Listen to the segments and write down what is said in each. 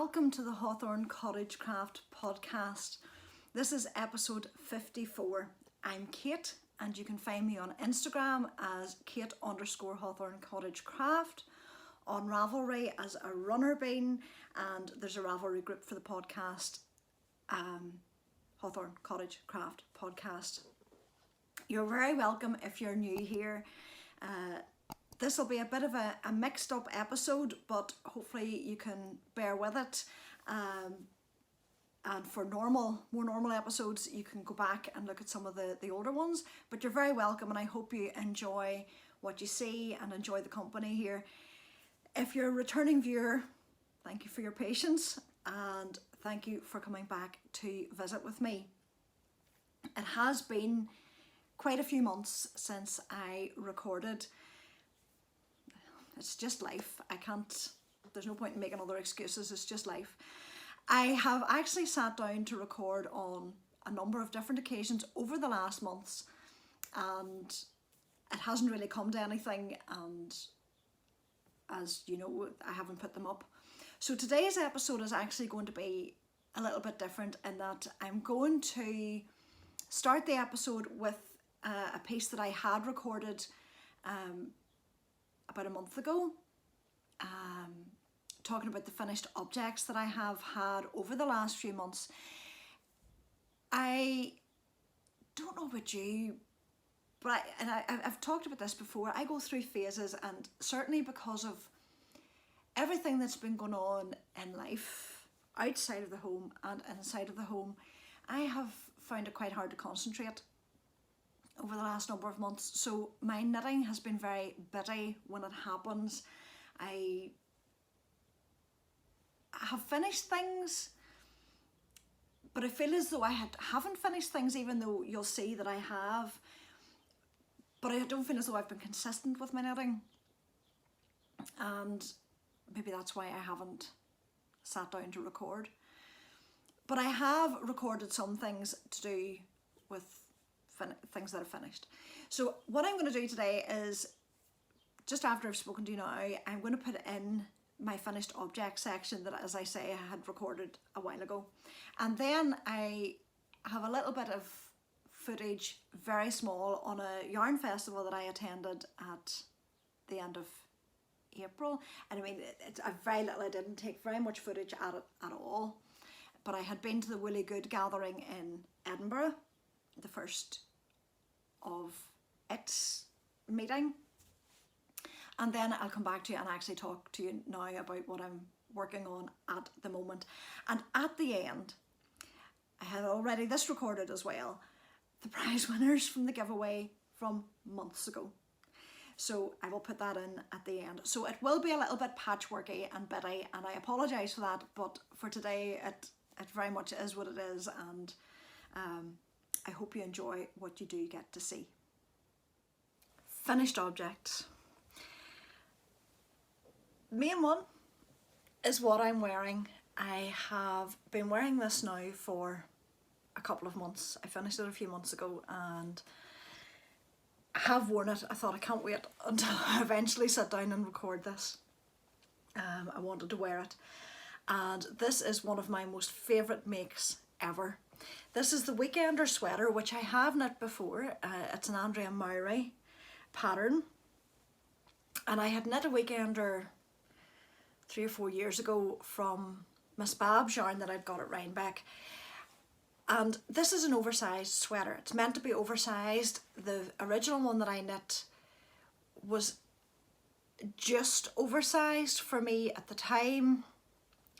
welcome to the Hawthorn Cottage Craft podcast. This is episode 54. I'm Kate and you can find me on Instagram as Kate_Hawthorn Cottage Craft, on Ravelry as a runner bean, and there's a Ravelry group for the podcast, Hawthorn Cottage Craft podcast. You're very welcome if you're new here. This will be a bit of a mixed up episode, but hopefully you can bear with it. And for more normal episodes, you can go back and look at some of the older ones. But you're very welcome, and I hope you enjoy what you see and enjoy the company here. If you're a returning viewer, thank you for your patience and thank you for coming back to visit with me. It has been quite a few months since I recorded. It's just life. There's no point in making other excuses. It's just life. I have actually sat down to record on a number of different occasions over the last months, and it hasn't really come to anything, and as you know, I haven't put them up. So today's episode is actually going to be a little bit different in that I'm going to start the episode with a piece that I had recorded about a month ago, talking about the finished objects that I have had over the last few months. I don't know about you, but I've talked about this before. I go through phases, and certainly because of everything that's been going on in life, outside of the home and inside of the home, I have found it quite hard to concentrate over the last number of months. So my knitting has been very bitty when it happens. I have finished things, but I feel as though I haven't finished things, even though you'll see that I have. But I don't feel as though I've been consistent with my knitting, and maybe that's why I haven't sat down to record. But I have recorded some things to do with things that are finished. So what I'm going to do today is, just after I've spoken to you now, I'm going to put in my finished object section that, as I say, I had recorded a while ago. And then I have a little bit of footage, very small, on a yarn festival that I attended at the end of April. And I mean, it's very little. I didn't take very much footage at it at all. But I had been to the Woolly Good gathering in Edinburgh, the first of its meeting, and then I'll come back to you and actually talk to you now about what I'm working on at the moment. And at the end, I had already this recorded as well, the prize winners from the giveaway from months ago. So I will put that in at the end. So it will be a little bit patchworky and bitty, and I apologise for that, but for today it very much is what it is, and I hope you enjoy what you do get to see. Finished objects. Main one is what I'm wearing. I have been wearing this now for a couple of months. I finished it a few months ago and I have worn it. I thought, I can't wait until I eventually sit down and record this. I wanted to wear it. And this is one of my most favourite makes ever. This is the Weekender sweater, which I have knit before. It's an Andrea Mowry pattern. And I had knit a Weekender 3 or 4 years ago from Miss Bab's yarn that I'd got at Rhinebeck. And this is an oversized sweater. It's meant to be oversized. The original one that I knit was just oversized for me at the time.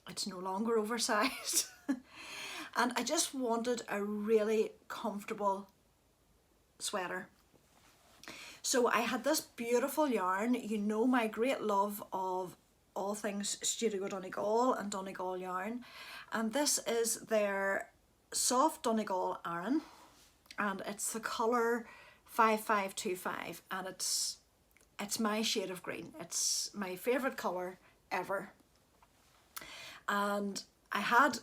It's no longer oversized. And I just wanted a really comfortable sweater. So I had this beautiful yarn. You know my great love of all things Studio Donegal and Donegal yarn. And this is their soft Donegal Aran. And it's the colour 5525. And it's my shade of green. It's my favourite colour ever. And I had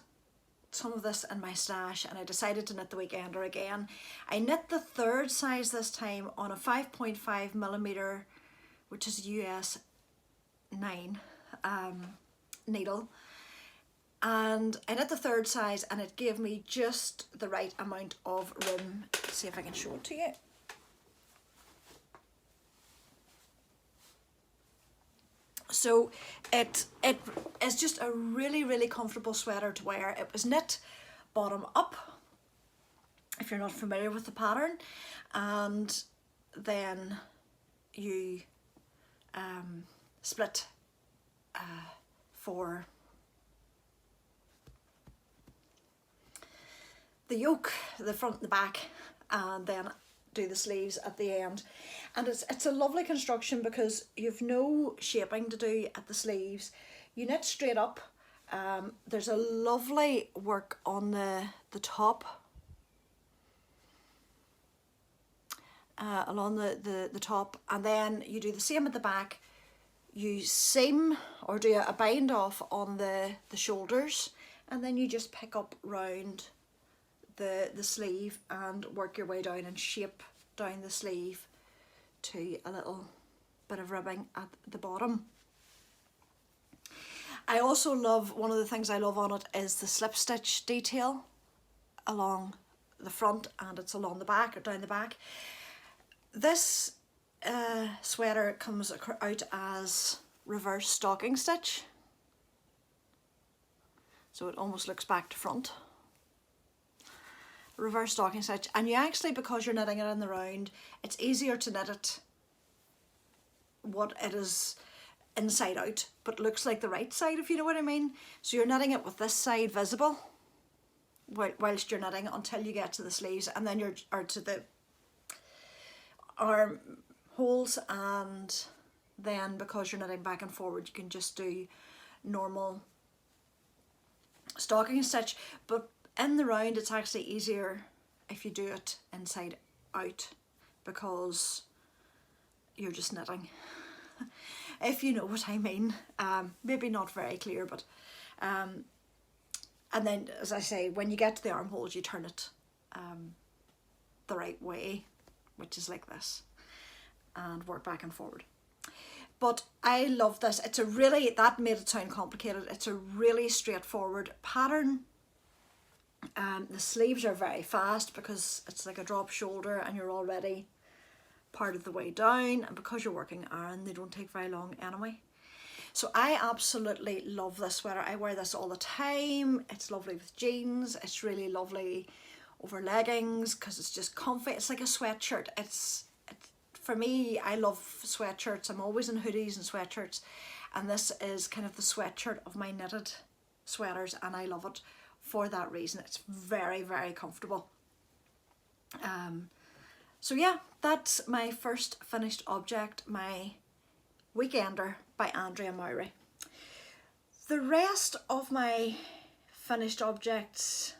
some of this in my stash and I decided to knit the Weekender again. I knit the third size this time on a 5.5mm, which is US 9 needle. and I knit the 3rd size, and it gave me just the right amount of room. Let's see if I can show it to you. So it is just a really comfortable sweater to wear. It was knit bottom up, if you're not familiar with the pattern, and then you split for the yoke, the front and the back, and then do the sleeves at the end. And it's a lovely construction because you've no shaping to do at the sleeves. You knit straight up. There's a lovely work on the top, along the top, and then you do the same at the back. You seam or do a bind off on the shoulders, and then you just pick up round the sleeve and work your way down and shape down the sleeve to a little bit of ribbing at the bottom. I also love, one of the things I love on it is the slip stitch detail along the front, and it's along the back or down the back. This sweater comes out as reverse stocking stitch, so it almost looks back to front. Reverse stocking stitch, and you actually, because you're knitting it in the round, it's easier to knit it what it is inside out, but looks like the right side, if you know what I mean. So you're knitting it with this side visible whilst you're knitting until you get to the sleeves, and then or to the arm holes, and then because you're knitting back and forward, you can just do normal stocking stitch. But in the round, it's actually easier if you do it inside out because you're just knitting, if you know what I mean. Maybe not very clear, but and then, as I say, when you get to the armholes, you turn it the right way, which is like this, and work back and forward. But I love this. It's a really, that made it sound complicated. It's a really straightforward pattern. The sleeves are very fast because it's like a drop shoulder and you're already part of the way down, and because you're working iron, they don't take very long anyway. So I absolutely love this sweater. I wear this all the time. It's lovely with jeans. It's really lovely over leggings because it's just comfy. It's like a sweatshirt. It's for me, I love sweatshirts. I'm always in hoodies and sweatshirts, and this is kind of the sweatshirt of my knitted sweaters, and I love it for that reason. It's very comfortable. So yeah, that's my first finished object, my Weekender by Andrea Mowry. The rest of my finished objects,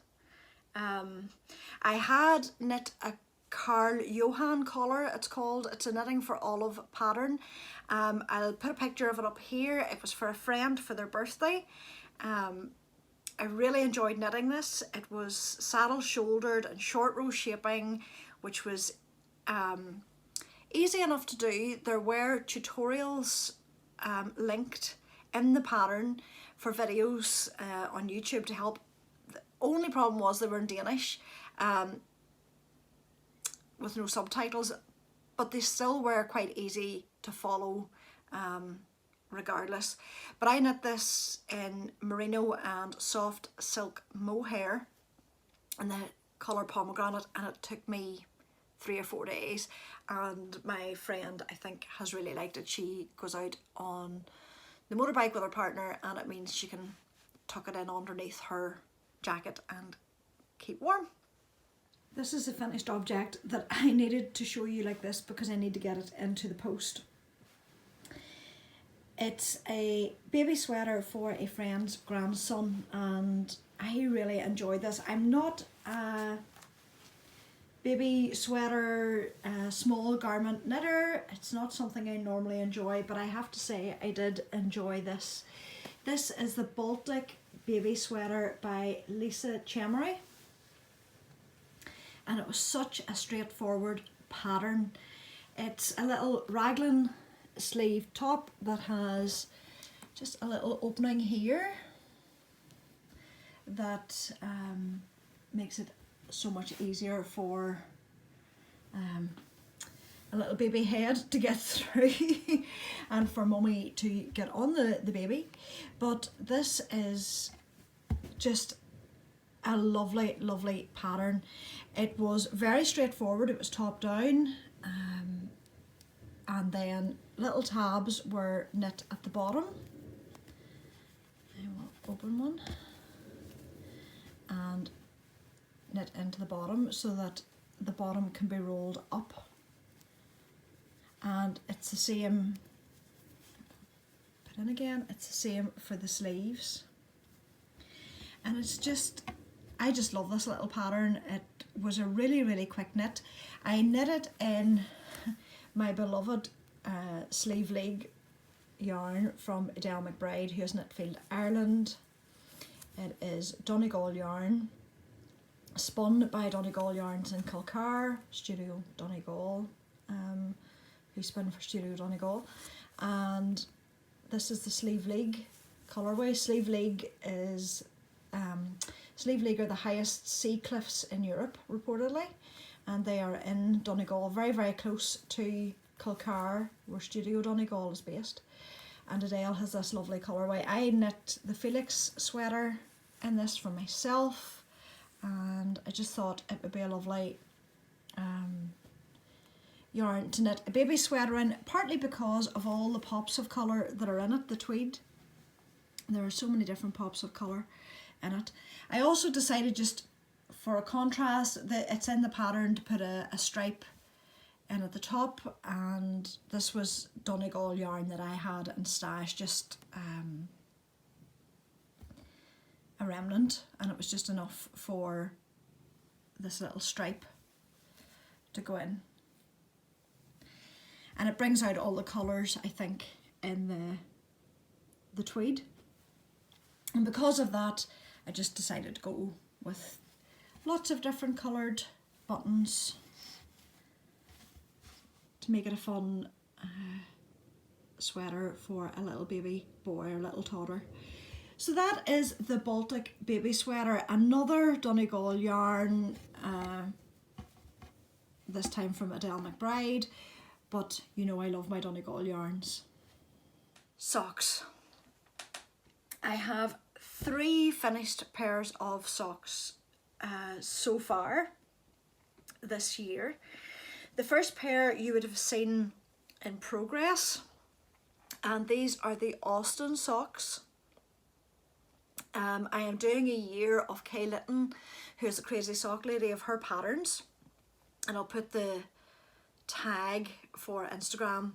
I had knit a Karl Johan collar, it's called. It's a Knitting for Olive pattern. I'll put a picture of it up here. It was for a friend for their birthday. I really enjoyed knitting this. It was saddle shouldered and short row shaping, which was easy enough to do. There were tutorials linked in the pattern for videos on YouTube to help. The only problem was they were in Danish with no subtitles, but they still were quite easy to follow regardless. But I knit this in merino and soft silk mohair in the colour pomegranate, and it took me 3 or 4 days, and my friend, I think, has really liked it. She goes out on the motorbike with her partner, and it means she can tuck it in underneath her jacket and keep warm. This is a finished object that I needed to show you like this because I need to get it into the post. It's a baby sweater for a friend's grandson, and I really enjoyed this. I'm not a baby sweater, small garment knitter. It's not something I normally enjoy, but I have to say I did enjoy this. This is the Baltic baby sweater by Chemery, and it was such a straightforward pattern. It's a little raglan sleeve top that has just a little opening here, that makes it so much easier for a little baby head to get through and for mummy to get on the baby. But this is just a lovely, lovely pattern. It was very straightforward. It was top down, and then little tabs were knit at the bottom. I will open one and knit into the bottom so that the bottom can be rolled up. And it's the same, put in again, it's the same for the sleeves. And it's just, I just love this little pattern. It was a really, really quick knit. I knit it in my beloved Sleeve League yarn from Adele McBride, who is Knitfield Ireland. It is Donegal yarn, spun by Donegal Yarns in Kilcar, Studio Donegal, who spun for Studio Donegal. And this is the Sleeve League colourway. Sleeve League is Sleeve League are the highest sea cliffs in Europe, reportedly, and they are in Donegal, very, very close to Kilcar, where Studio Donegal is based. And Adele has this lovely colourway. I knit the Felix sweater in this for myself, and I just thought it would be a lovely yarn to knit a baby sweater in, partly because of all the pops of colour that are in it, the tweed. There are so many different pops of colour in it. I also decided, just for a contrast, that it's in the pattern to put a stripe in at the top, and this was Donegal yarn that I had in stash, just a remnant, and it was just enough for this little stripe to go in. And it brings out all the colours, I think, in the tweed. And because of that, I just decided to go with lots of different coloured buttons to make it a fun sweater for a little baby boy or little toddler. So that is the Baltic baby sweater, another Donegal yarn, this time from Adele McBride, but you know I love my Donegal yarns. Socks. I have 3 finished pairs of socks so far this year. The first pair you would have seen in progress, and these are the Austin socks. I am doing a year of Kay Litton, who is a crazy sock lady, of her patterns, and I'll put the tag for Instagram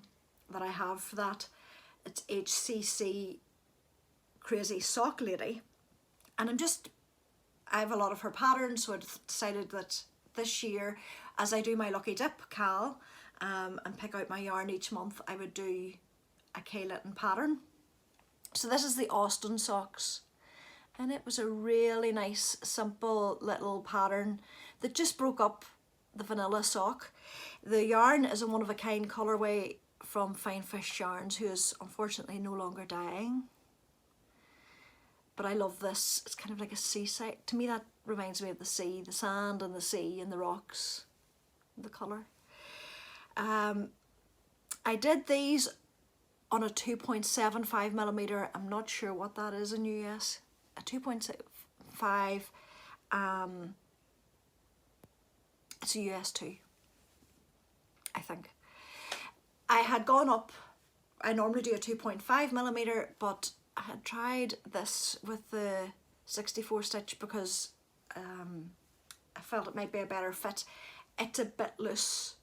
that I have for that. It's HCC Crazy Sock Lady, and I have a lot of her patterns, so I decided that this year, as I do my Lucky Dip KAL and pick out my yarn each month, I would do a Kay Litton pattern. So this is the Austin socks, and it was a really nice, simple little pattern that just broke up the vanilla sock. The yarn is a one-of-a-kind colourway from Fine Fish Yarns, who is unfortunately no longer dying. But I love this. It's kind of like a seaside. To me, that reminds me of the sea, the sand and the sea and the rocks, the colour. I did these on a 2.75mm. I'm not sure what that is in US. A 2.5. It's a US 2, I think. I had gone up. I normally do a 2.5mm, but I had tried this with the 64 stitch because I felt it might be a better fit. It's a bit loose,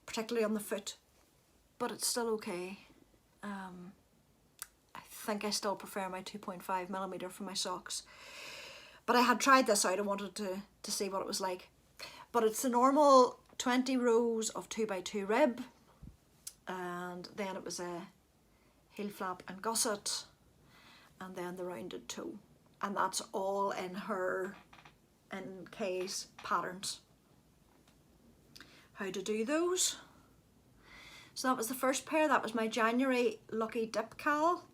particularly on the foot, but it's still okay. I think I still prefer my 2.5mm for my socks. But I had tried this out. I wanted to see what it was like. But it's the normal 20 rows of 2x2 rib, and then it was a heel flap and gusset, and then the rounded toe, and that's all in Kay's patterns. How to do those. So that was the first pair. That was my January Lucky Dip KAL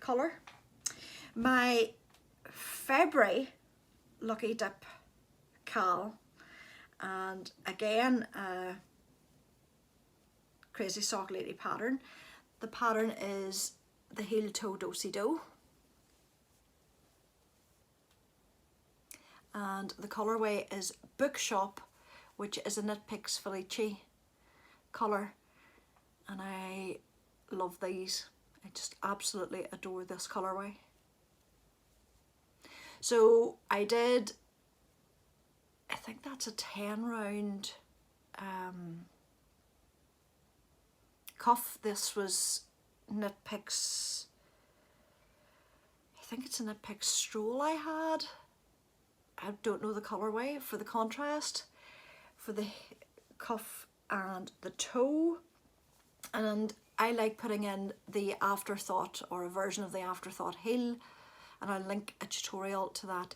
colour. My February Lucky Dip KAL, and again Crazy Sock Lady pattern. The pattern is the heel toe do-si do, and the colourway is Bookshop, which is a Knitpicks Felici colour, and I love these. I just absolutely adore this colourway. So I did, I think that's a 10 round cuff. This was Knitpicks, I think it's a Knitpicks Stroll I had. I don't know the colourway for the contrast, for the cuff and the toe. And I like putting in the Afterthought, or a version of the Afterthought heel, and I'll link a tutorial to that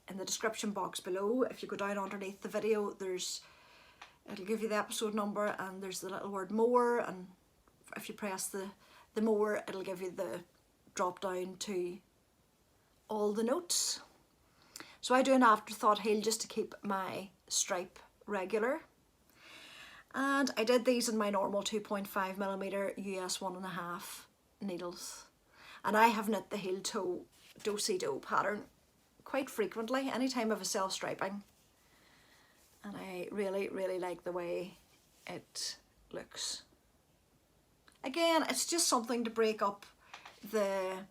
in the description box below. If you go down underneath the video, it'll give you the episode number, and there's the little word more, and if you press the more, it'll give you the drop down to all the notes. So I do an Afterthought heel just to keep my stripe regular. And I did these in my normal 2.5mm US 1.5 needles. And I have knit the heel toe do-si do pattern quite frequently, anytime I have a self-striping. And I really, really like the way it looks. Again, it's just something to break up the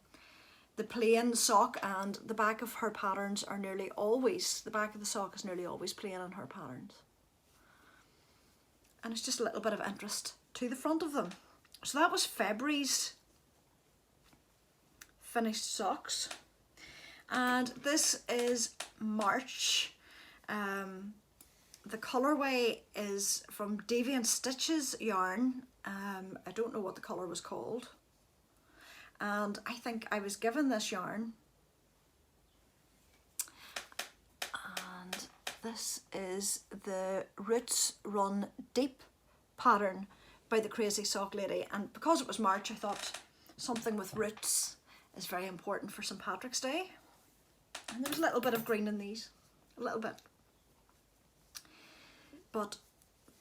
plain sock, and the back of her patterns are nearly always, the back of the sock is nearly always plain on her patterns. And it's just a little bit of interest to the front of them. So that was February's finished socks. And this is March. The colourway is from Deviant Stitches yarn. I don't know what the colour was called. And I think I was given this yarn. And this is the Roots Run Deep pattern by the Crazy Sock Lady. And because it was March, I thought something with roots is very important for St. Patrick's Day. And there's a little bit of green in these, a little bit. But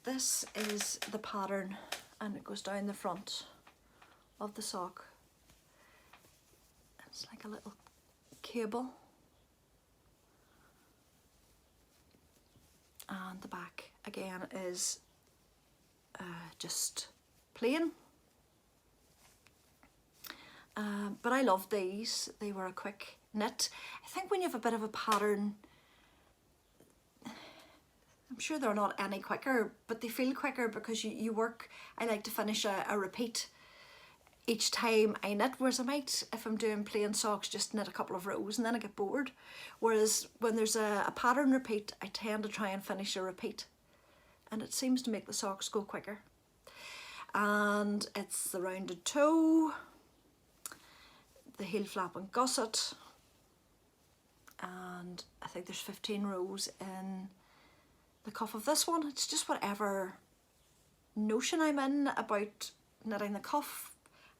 this is the pattern, and it goes down the front of the sock. It's like a little cable. And the back again is just plain. But I love these. They were a quick knit. I think when you have a bit of a pattern, I'm sure they're not any quicker, but they feel quicker because you work. I like to finish a repeat each time I knit, whereas I might, if I'm doing plain socks, just knit a couple of rows and then I get bored. Whereas when there's a pattern repeat, I tend to try and finish a repeat, and it seems to make the socks go quicker. And it's the rounded toe, the heel flap and gusset, and I think there's 15 rows in the cuff of this one. It's just whatever notion I'm in about knitting the cuff.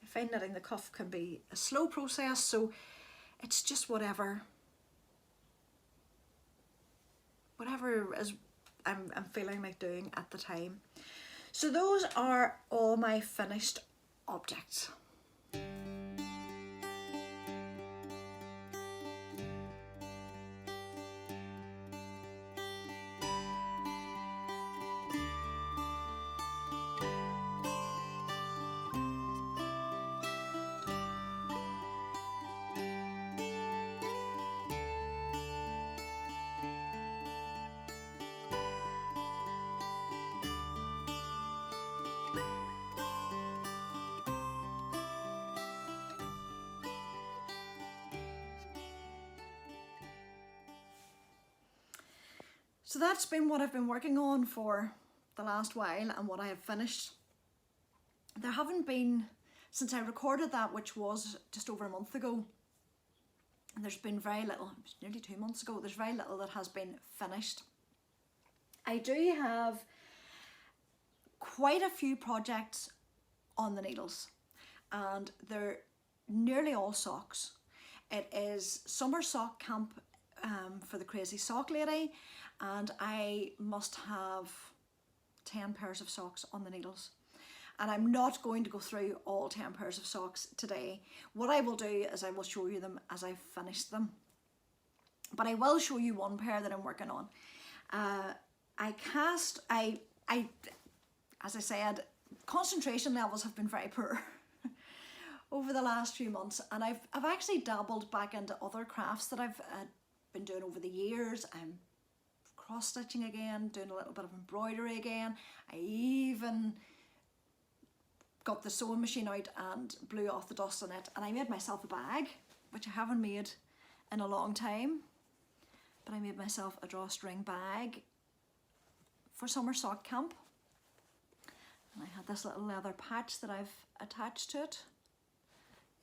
I find knitting the cuff can be a slow process, so it's just whatever is I'm feeling like doing at the time. So those are all my finished objects. So that's been what I've been working on for the last while and what I have finished. There haven't been, since I recorded that, which was just over a month ago, and there's been very little, it was nearly 2 months ago, there's very little that has been finished. I do have quite a few projects on the needles, and they're nearly all socks. It is summer sock camp for the crazy sock lady, and I must have 10 pairs of socks on the needles. And I'm not going to go through all 10 pairs of socks today. What I will do is I will show you them as I finish them. But I will show you one pair that I'm working on. As I said, concentration levels have been very poor over the last few months, and I've actually dabbled back into other crafts that I've been doing over the years. I'm cross stitching again, doing a little bit of embroidery again. I even got the sewing machine out and blew off the dust on it, and I made myself a bag, which I haven't made in a long time. But I made myself a drawstring bag for summer sock camp. And I had this little leather patch that I've attached to it.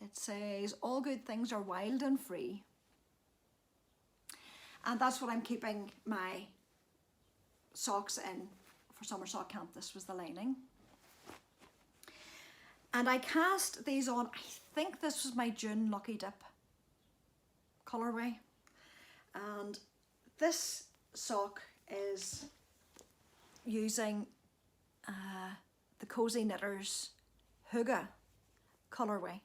It says, "All good things are wild and free." And that's what I'm keeping my socks in for summer sock camp. This was the lining. And I cast these on, I think this was my June Lucky Dip colourway. And this sock is using the Cozy Knitters Hygge colourway.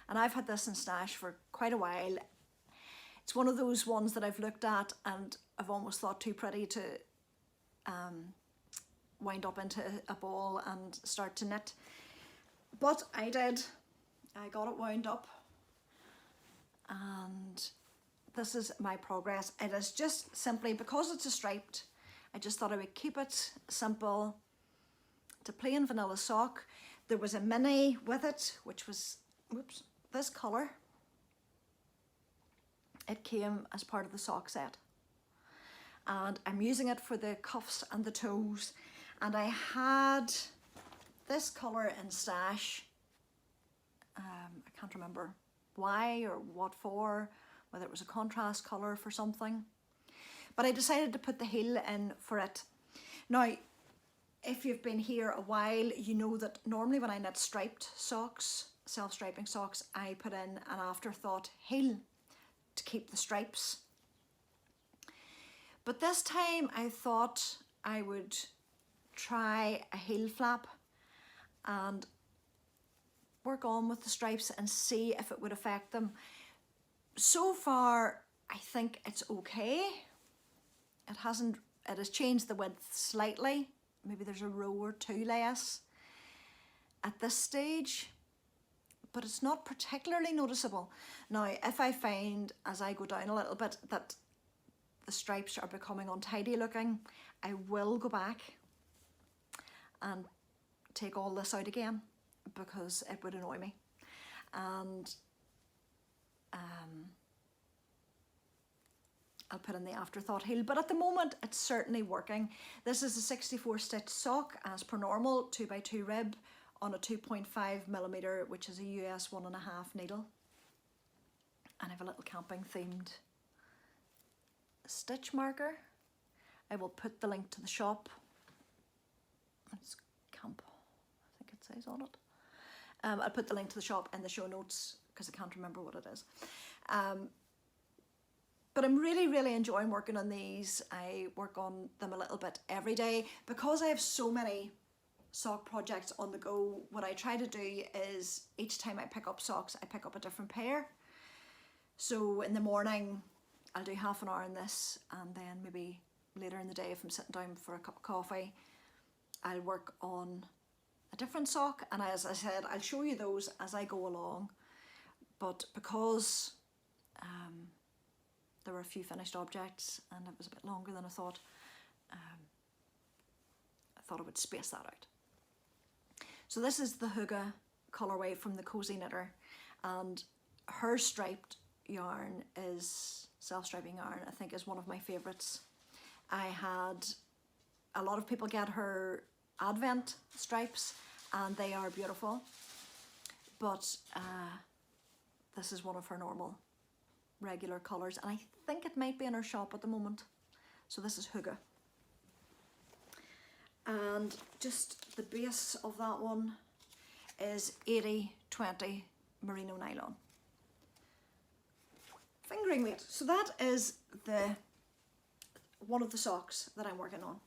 And I've had this in stash for quite a while. It's one of those ones that I've looked at and I've almost thought too pretty to wind up into a ball and start to knit. But I did. I got it wound up. And this is my progress. It is just simply, because it's a striped, I just thought I would keep it simple. It's a plain vanilla sock. There was a mini with it, which was, whoops, this colour. It came as part of the sock set. And I'm using it for the cuffs and the toes. And I had this colour in stash. I can't remember why or what for, whether it was a contrast colour for something. But I decided to put the heel in for it. Now, if you've been here a while, you know that normally when I knit striped socks, self-striping socks, I put in an afterthought heel to keep the stripes. But this time I thought I would try a heel flap and work on with the stripes and see if it would affect them. So far, I think it's okay. It has changed the width slightly. Maybe there's a row or two less at this stage, but it's not particularly noticeable. Now, if I find as I go down a little bit that the stripes are becoming untidy looking, I will go back and take all this out again, because it would annoy me. And I'll put in the afterthought heel, but at the moment it's certainly working. This is a 64 stitch sock as per normal, 2x2 rib on a 2.5mm, which is a US 1.5 needle. And I have a little camping themed stitch marker. I will put the link to the shop. It's camp, I think it says on it. I'll put the link to the shop in the show notes because I can't remember what it is. But I'm really enjoying working on these. I work on them a little bit every day. Because I have so many sock projects on the go, what I try to do is each time I pick up socks, I pick up a different pair. So in the morning, I'll do half an hour on this, and then maybe later in the day, if I'm sitting down for a cup of coffee, I'll work on a different sock. And as I said, I'll show you those as I go along. But because there were a few finished objects and it was a bit longer than I thought I would space that out. So this is the Hygge colourway from the Cozy Knitter, and her striped yarn is, self-striping yarn, I think is one of my favourites. I had a lot of people get her Advent stripes and they are beautiful, but this is one of her normal regular colours, and I think it might be in her shop at the moment. So this is Hygge. And just the base of that one is 80/20 merino nylon. fingering weight. So that is one of the socks that I'm working on.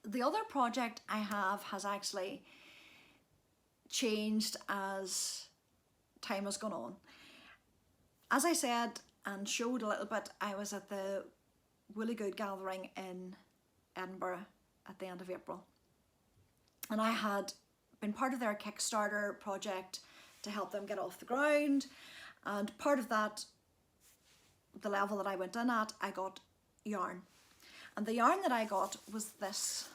The other project I have has actually changed as time has gone on. As I said and showed a little bit, I was at the Woolly Good gathering in Edinburgh at the end of April, and I had been part of their Kickstarter project to help them get off the ground, and part of that, the level that I went in at, I got yarn, and the yarn that I got was this.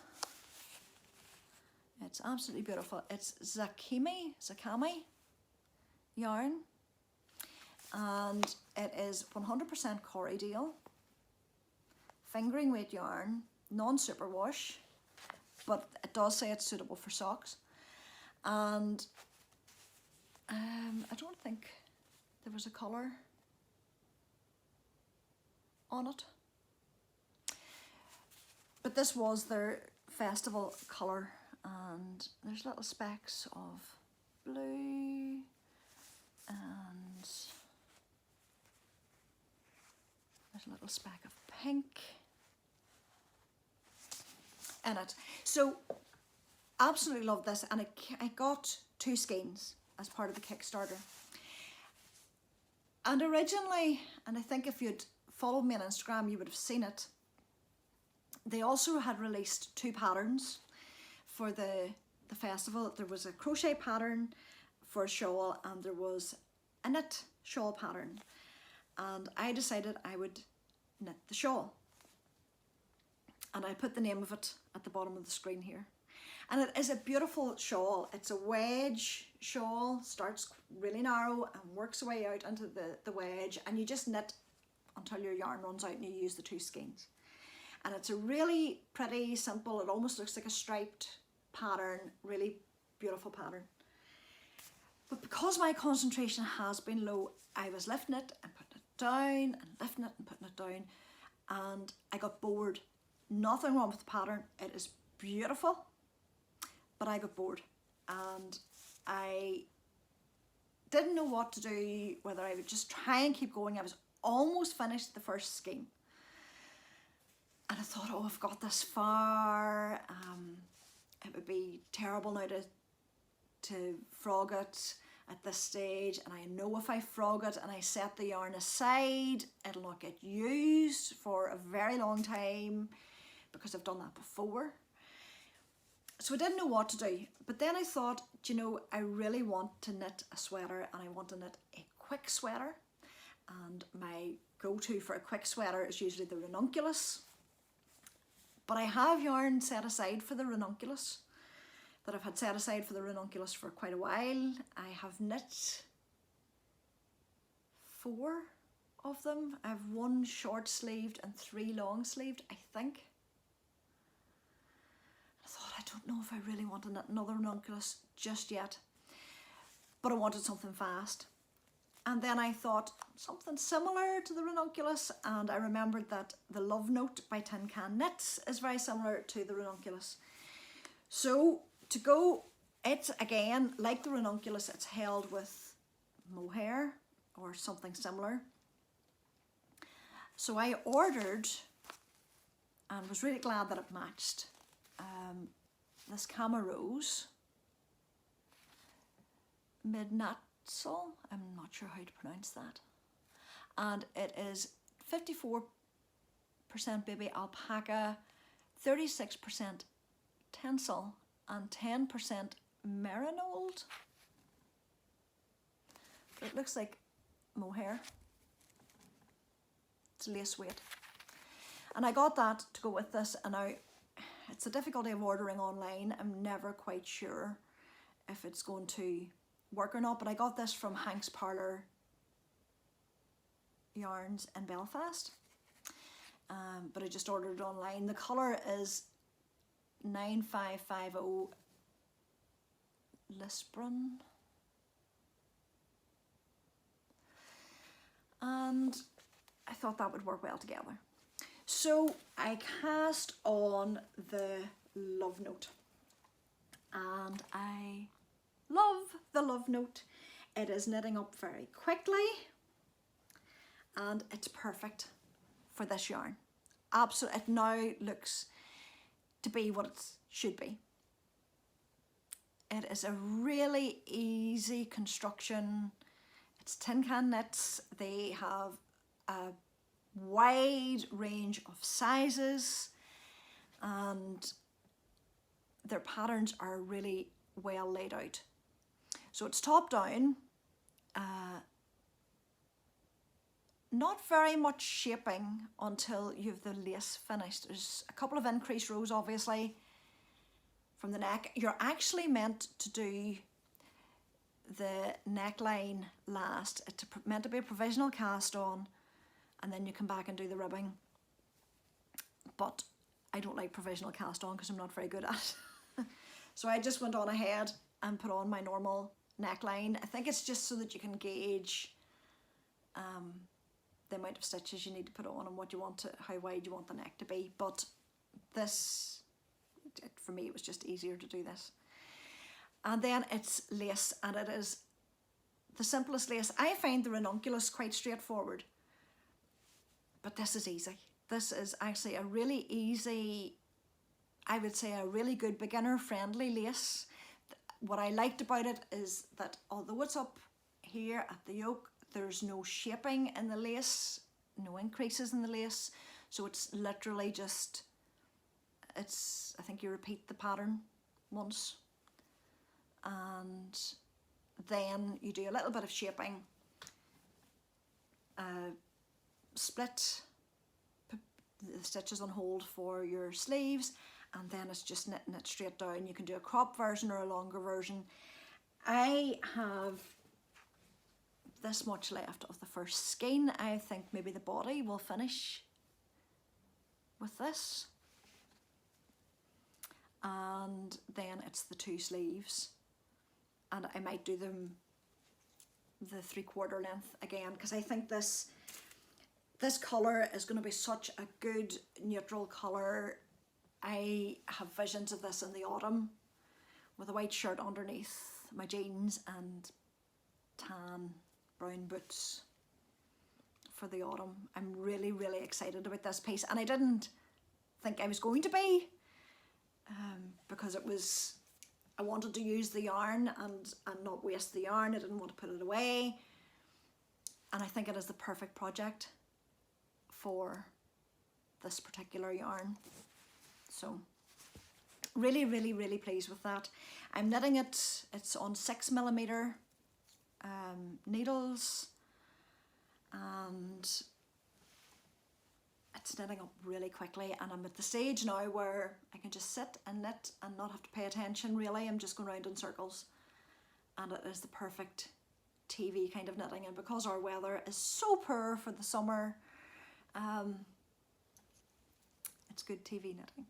It's absolutely beautiful. It's Zakami yarn, and it is 100% Corriedale, fingering weight yarn, non-superwash, but it does say it's suitable for socks. And I don't think there was a colour on it, but this was their festival colour, and there's little specks of blue and there's a little speck of pink in it. So absolutely love this, and I got 2 skeins as part of the Kickstarter. And originally, and I think if you'd followed me on Instagram you would have seen it, they also had released 2 patterns for the festival. There was a crochet pattern for a shawl and there was a knit shawl pattern, and I decided I would knit the shawl, and I put the name of it at the bottom of the screen here. And it is a beautiful shawl. It's a wedge shawl, starts really narrow and works its way out into the wedge, and you just knit until your yarn runs out and you use the 2 skeins. And it's a really pretty, simple, it almost looks like a striped pattern, really beautiful pattern. But because my concentration has been low, I was lifting it and putting it down and lifting it and putting it down, and I got bored. Nothing wrong with the pattern, it is beautiful, but I got bored and I didn't know what to do, whether I would just try and keep going. I was almost finished the first skein and I thought, oh, I've got this far, it would be terrible now to frog it at this stage, and I know if I frog it and I set the yarn aside, it'll not get used for a very long time because I've done that before. So I didn't know what to do, but then I thought, do you know, I really want to knit a sweater, and I want to knit a quick sweater, and my go-to for a quick sweater is usually the ranunculus, but I have yarn set aside for the ranunculus that I've had set aside for the ranunculus for quite a while. I have knit 4 of them. I have 1 short sleeved and 3 long sleeved, I think. I thought, I don't know if I really want to knit another ranunculus just yet, but I wanted something fast. And then I thought something similar to the ranunculus, and I remembered that the Love Note by Tin Can Knits is very similar to the ranunculus. So to go, it's again like the ranunculus, it's held with mohair or something similar. So I ordered, and was really glad that it matched, this Camarose Midnatsel, I'm not sure how to pronounce that, and it is 54% baby alpaca, 36% tencel and 10% merinold. It looks like mohair. It's lace weight, and I got that to go with this. And now it's the difficulty of ordering online. I'm never quite sure if it's going to work or not, but I got this from Hank's Parlour Yarns in Belfast, but I just ordered it online. The colour is 9550 Lisbon, and I thought that would work well together. So I cast on the Love Note, and I love the Love Note. It is knitting up very quickly. and it's perfect for this yarn. Absolutely, it now looks to be what it should be. It is a really easy construction. It's tin can knits. They have a wide range of sizes and their patterns are really well laid out. So it's top down, not very much shaping until you've the lace finished. There's a couple of increased rows obviously from the neck. You're actually meant to do the neckline last. It's meant to be a provisional cast on, and then you come back and do the ribbing. But I don't like provisional cast on because I'm not very good at it. So I just went on ahead and put on my normal neckline. I think it's just so that you can gauge the amount of stitches you need to put on and what you want to, how wide you want the neck to be. But this, for me, it was just easier to do this. And then it's lace, and it is the simplest lace. I find the ranunculus quite straightforward, but this is easy. This is actually a really easy, I would say a really good beginner friendly lace. What I liked about it is that although it's up here at the yoke, there's no shaping in the lace, no increases in the lace. So it's literally just, I think you repeat the pattern once and then you do a little bit of shaping, split the stitches on hold for your sleeves, and then it's just knitting it straight down. You can do a crop version or a longer version. I have this much left of the first skein. I think maybe the body will finish with this, and then it's the two sleeves, and I might do them the 3/4 length again because I think this colour is going to be such a good neutral colour. I have visions of this in the autumn with a white shirt underneath, my jeans and tan brown boots for the autumn. I'm really, really excited about this piece, and I didn't think I was going to be because I wanted to use the yarn and not waste the yarn. I didn't want to put it away, and I think it is the perfect project for this particular yarn. So really, really, really pleased with that. I'm knitting it, it's on 6mm needles, and it's knitting up really quickly, and I'm at the stage now where I can just sit and knit and not have to pay attention really. I'm just going around in circles, and it is the perfect TV kind of knitting. And because our weather is so poor for the summer, it's good TV knitting.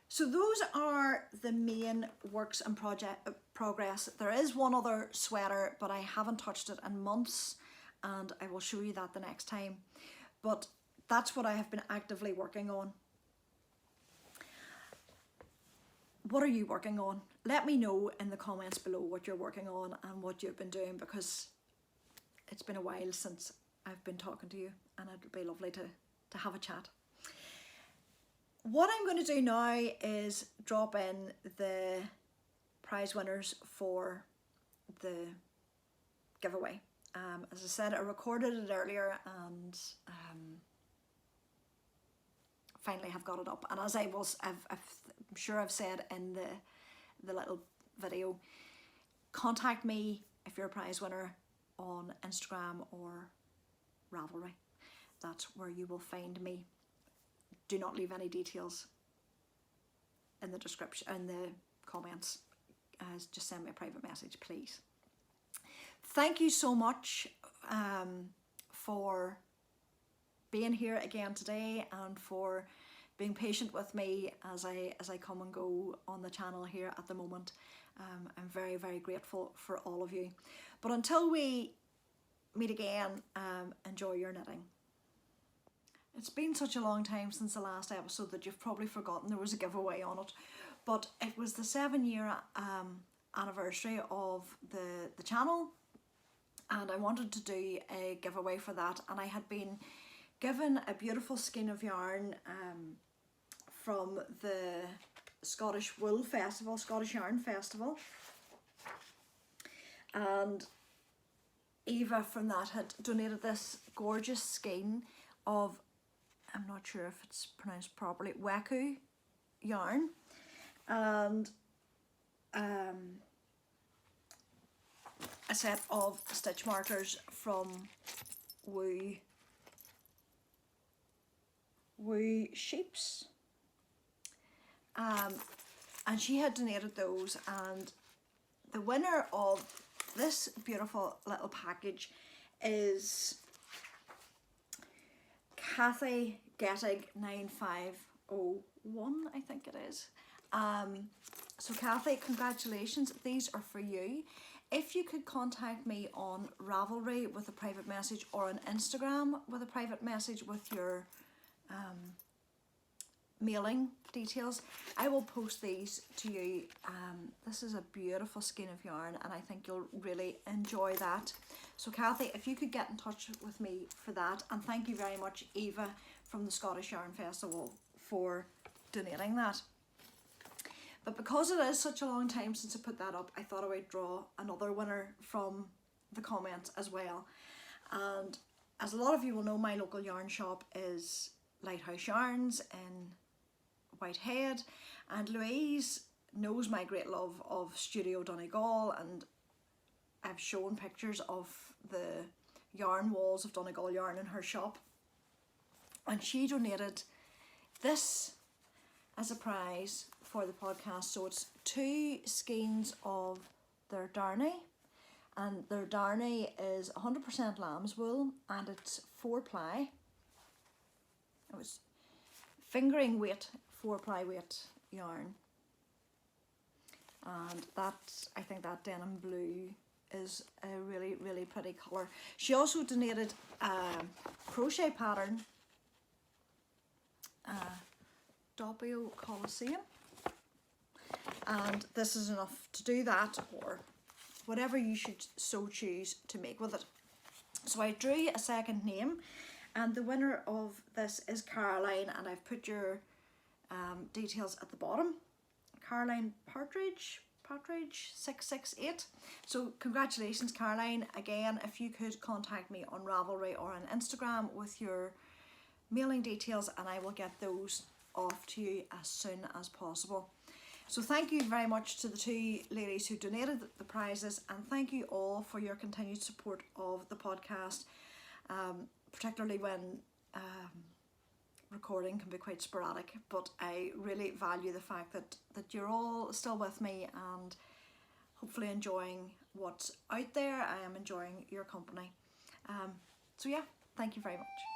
So those are the main works in progress. There is one other sweater, but I haven't touched it in months, and I will show you that the next time. But that's what I have been actively working on. What are you working on? Let me know in the comments below what you're working on and what you've been doing, because it's been a while since I've been talking to you, and it would be lovely to have a chat. What I'm going to do now is drop in the prize winners for the giveaway. As I said, I recorded it earlier and finally have got it up. And as I'm sure I've said in the little video, contact me if you're a prize winner on Instagram or Ravelry. That's where you will find me. Do not leave any details in the description, in the comments. Just send me a private message, please. Thank you so much for being here again today and for being patient with me as I come and go on the channel here at the moment. I'm very, very grateful for all of you. But until we meet again, enjoy your knitting. It's been such a long time since the last episode that you've probably forgotten there was a giveaway on it, but it was the 7-year anniversary of the channel, and I wanted to do a giveaway for that, and I had been given a beautiful skein of yarn from the Scottish Wool Festival, Scottish Yarn Festival, and Eva from that had donated this gorgeous skein of, I'm not sure if it's pronounced properly, OOAk yarn, and a set of stitch markers from Woo Sheeps, and she had donated those, and the winner of this beautiful little package is Kathy Gettig 9501, I think it is. So Kathy, congratulations, these are for you. If you could contact me on Ravelry with a private message, or on Instagram with a private message with your mailing details, I will post these to you. This is a beautiful skein of yarn, and I think you'll really enjoy that. So Kathy, if you could get in touch with me for that, and thank you very much Eva from the Scottish Yarn Festival for donating that. But because it is such a long time since I put that up, I thought I would draw another winner from the comments as well. And as a lot of you will know, my local yarn shop is Lighthouse Yarns in Whitehead, and Louise knows my great love of Studio Donegal, and I've shown pictures of the yarn walls of Donegal yarn in her shop, and she donated this as a prize for the podcast. So it's 2 skeins of their darnie, and their darnie is 100% lamb's wool, and it's 4-ply. It was fingering weight, 4-ply weight yarn, and that, I think that denim blue is a really, really pretty colour. She also donated a crochet pattern, Doppio Coliseum, and this is enough to do that, or whatever you should so choose to make with it. So I drew a second name, and the winner of this is Caroline, and I've put your details at the bottom. Caroline Partridge 668. So congratulations Caroline. Again, if you could contact me on Ravelry or on Instagram with your mailing details, and I will get those off to you as soon as possible. So thank you very much to the 2 ladies who donated the prizes, and thank you all for your continued support of the podcast, particularly when recording can be quite sporadic, but I really value the fact that you're all still with me and hopefully enjoying what's out there. I am enjoying your company. So yeah, thank you very much.